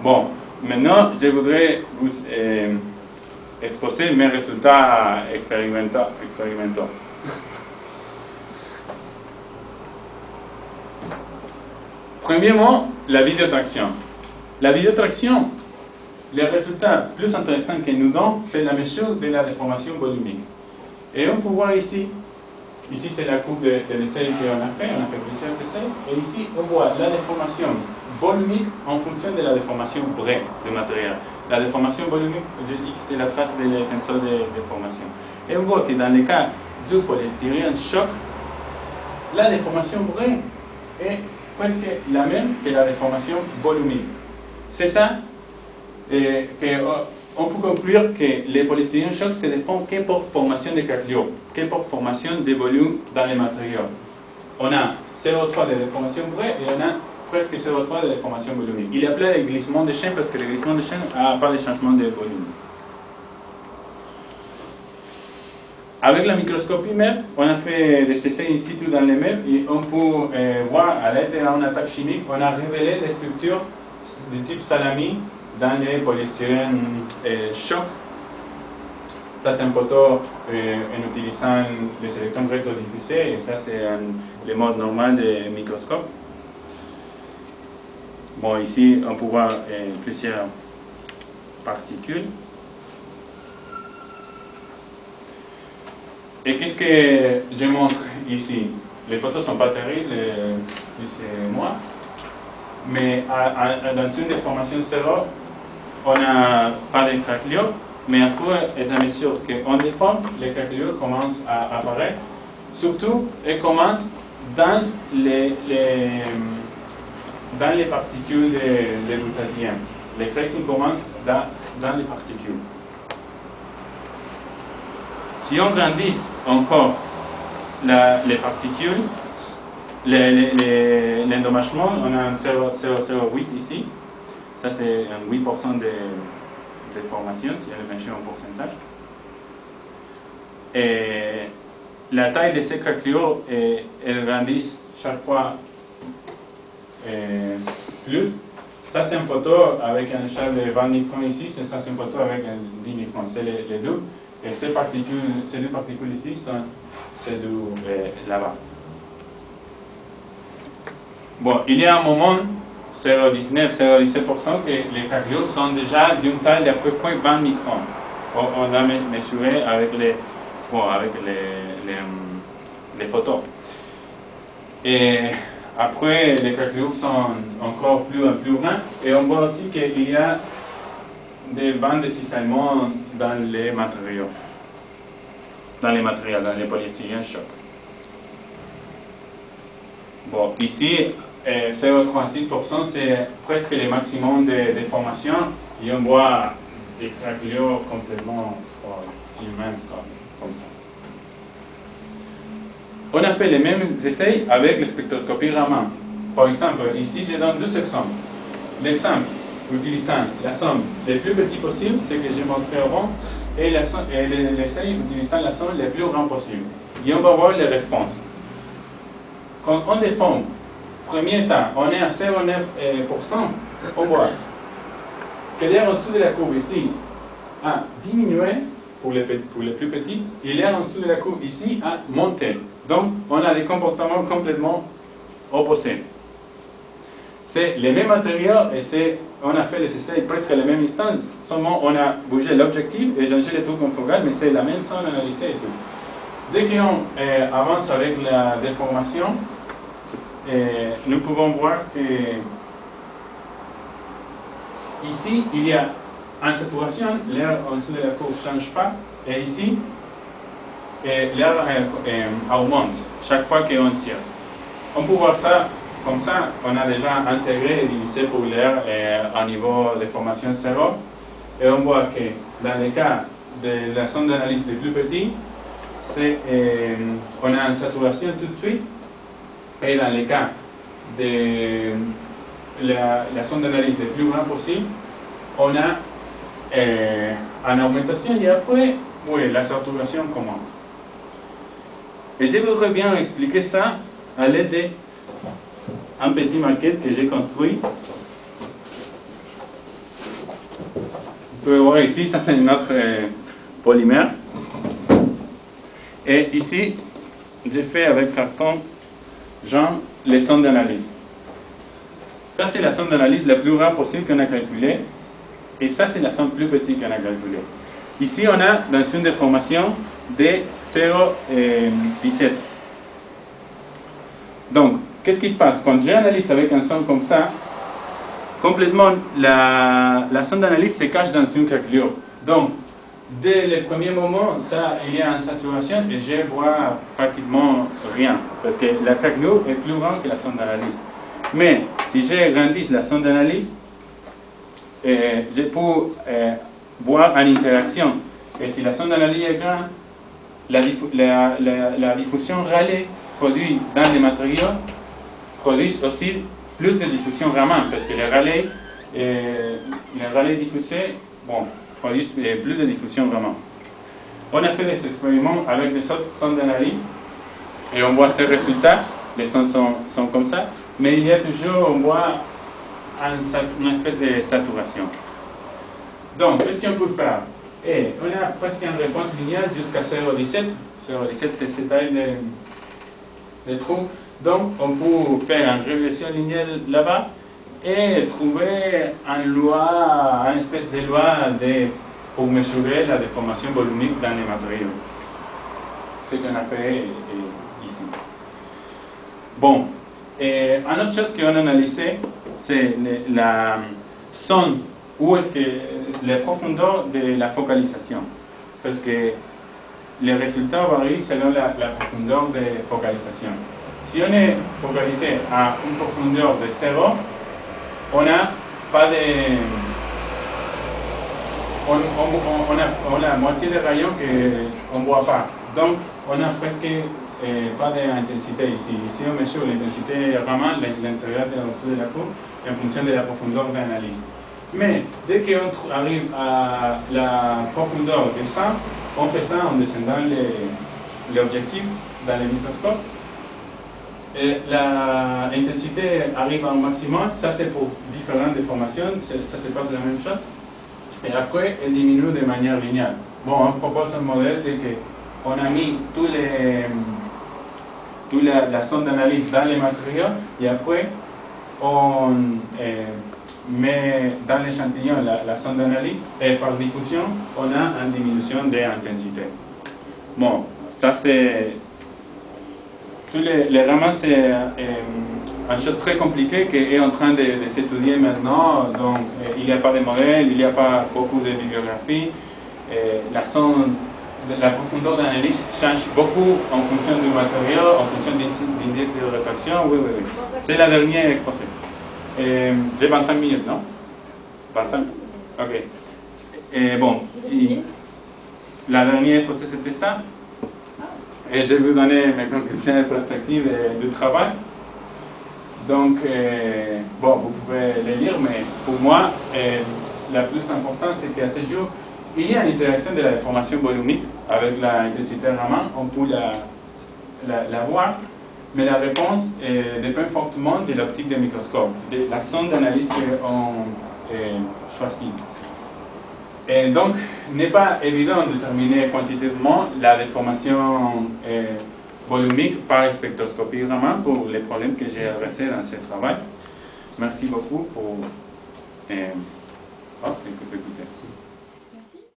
Bon, maintenant, je voudrais vous exposer mes résultats expérimentaux. Premièrement, la vidéotraction. La vidéotraction, les résultats plus intéressants qu'elle nous donne, c'est la mesure de la déformation volumique. Et on peut voir ici c'est la courbe de l'essai qu'on a fait plusieurs essais, et ici on voit la déformation volumique en fonction de la déformation vraie du matériel. La déformation volumique, je dis que c'est la phase de tenseur de déformation. Et on voit que dans le cas du polystyrène choc, la déformation vraie est presque la même que la déformation volumique. C'est ça qu'on peut conclure que les polystyrènes choc se déforment que pour formation de craquelures, que pour formation de volume dans les matériaux. On a 0,3 de déformation vraie et on a presque 0,3 de déformation volumique. Il y a plein de glissements de chaîne parce que le glissement de chaîne n'a pas de changement de volume. Avec la microscopie même, on a fait des essais in situ dans les mers et on peut voir à l'aide d'une attaque chimique, on a révélé des structures du type salami dans les polystyrènes choc. Ça c'est une photo en utilisant les électrons rétrodiffusés et ça c'est le mode normal des microscopes. Bon, ici on peut voir plusieurs particules. Et qu'est-ce que je montre ici? Les photos ne sont pas terribles, c'est moi. Mais dans une déformation zéro, on n'a pas de craquelures, mais à fur et à mesure qu'on déforme, les craquelures commencent à apparaître. Surtout, elles commencent dans les particules de glutathione. Les tracing commencent dans les particules. Si on grandit encore les particules, l'endommagement, on a un 0,008 ici. Ça, c'est un 8% de formation, si on le measure en pourcentage. Et la taille de ces craquelures, elle grandit chaque fois plus. Ça, c'est une photo avec une échelle de 20 microns ici. Ça, c'est une photo avec un 10 microns. C'est les deux. Et ces deux particules ici, c'est là-bas. Bon, il y a un moment, 0,19-0,17%, que les craquelures sont déjà d'une taille d'à peu près 20 microns. On a mesuré avec les photos. Et après, les craquelures sont encore plus grands. Et on voit aussi qu'il y a des bandes de cisaillement dans les matériaux. Dans les polystyrènes choc. Bon, ici, 0,36%, c'est presque le maximum de déformation. Et on voit des craquelures complètement immenses comme ça. On a fait les mêmes essais avec la spectroscopie Raman. Par exemple, ici, je donne deux exemples. L'exemple utilisant la somme les plus petite possible, ce que j'ai montré avant, et l'essai utilisant la somme les plus grande possible. Et on va voir les réponses. Quand on déforme, premier temps, on est à 0,9%, on voit que l'air en dessous de la courbe ici a diminué pour les plus petits, et l'air en dessous de la courbe ici a monté. Donc, on a des comportements complètement opposés. C'est les mêmes matériaux et on a fait les essais presque à la même instant, seulement on a bougé l'objectif et changé les trucs configurables, mais c'est la même zone analysée et tout. Dès qu'on avance avec la déformation, nous pouvons voir que ici, il y a en saturation, l'air en dessous de la courbe ne change pas, et ici, l'air augmente chaque fois qu'on tire. On peut voir ça comme ça, on a déjà intégré et divisé pour l'air à niveau de formation zéro, et on voit que dans le cas de la zone d'analyse les plus petits, on a une saturation tout de suite, et dans le cas de la zone d'analyse le plus grand possible, on a une augmentation et après, oui, la saturation commence. Et je voudrais bien expliquer ça à l'aide d'un petit maquette que j'ai construit. pouvez voir ici, ça c'est notre polymère. Et ici, j'ai fait avec carton jaune les sondes d'analyse. Ça c'est la sonde d'analyse la plus rare possible qu'on a calculée. Et ça c'est la sonde plus petite qu'on a calculée. Ici on a dans une déformation de 0,17. Donc, qu'est-ce qui se passe? Quand j'analyse avec un sonde comme ça, complètement, la sonde d'analyse se cache dans une craquelure. Donc, dès le premier moment, il y a une saturation et je vois pratiquement rien. Parce que la craquelure est plus grande que la sonde d'analyse. Mais, si j'agrandis la sonde d'analyse, je peux voir une interaction. Et si la sonde d'analyse est grande, la diffusion Rayleigh produite dans les matériaux produit aussi plus de diffusion Raman, parce que les Rayleigh diffusés produisent plus de diffusion Raman. On a fait des expériments avec des autres sondes d'analyse et on voit ces résultats. Les sondes sont comme ça, mais il y a toujours, on voit une espèce de saturation. Donc, qu'est-ce qu'on peut faire? Et on a presque une réponse linéaire jusqu'à 0,17. 0,17 c'est cette taille de trou. Donc, on peut faire une régression linéaire là-bas et trouver une espèce de loi pour mesurer la déformation volumique dans les matériaux. Ce qu'on a fait ici. Bon, et une autre chose qu'on a analysé, c'est la sonde, où est-ce que la profondeur de la focalisation. Parce que les résultats varient selon la profondeur de focalisation. Si on est focalisé à une profondeur de 0, on n'a pas de... On a la moitié des rayons qu'on ne voit pas. Donc, on n'a presque pas d'intensité ici. Ici, on mesure l'intensité Raman, l'intérieur de la courbe, en fonction de la profondeur d'analyse. Mais dès qu'on arrive à la profondeur de 100, on fait ça en descendant l'objectif dans le microscope. Et l'intensité arrive au maximum, ça c'est pour différentes déformations, ça se passe la même chose. Et après, elle diminue de manière linéaire. Bon, on propose un modèle de qu'on a mis la sonde d'analyse dans les matériaux et après on met dans l'échantillon la sonde d'analyse et par diffusion, on a une diminution de l'intensité. Bon, ça c'est... Les Raman, c'est une chose très compliquée qui est en train de s'étudier maintenant. Donc, il n'y a pas de modèle, il n'y a pas beaucoup de bibliographie. La profondeur d'analyse change beaucoup en fonction du matériau, en fonction de l'index de réfraction. Oui. C'est la dernière exposé. J'ai 25 minutes, non? 25? Ok. Et bon, la dernière exposé, c'était ça. Et je vais vous donner mes conclusions et perspectives du travail. Donc, bon, vous pouvez les lire, mais pour moi, la plus importante, c'est qu'à ce jour, il y a une interaction de la déformation volumique avec l'intensité Raman. On peut la voir, mais la réponse dépend fortement de l'optique des microscopes, de la sonde d'analyse qu'on choisit. Et donc, il n'est pas évident de déterminer quantitativement la déformation volumique par spectroscopie Raman pour les problèmes que j'ai adressés dans ce travail. Merci beaucoup pour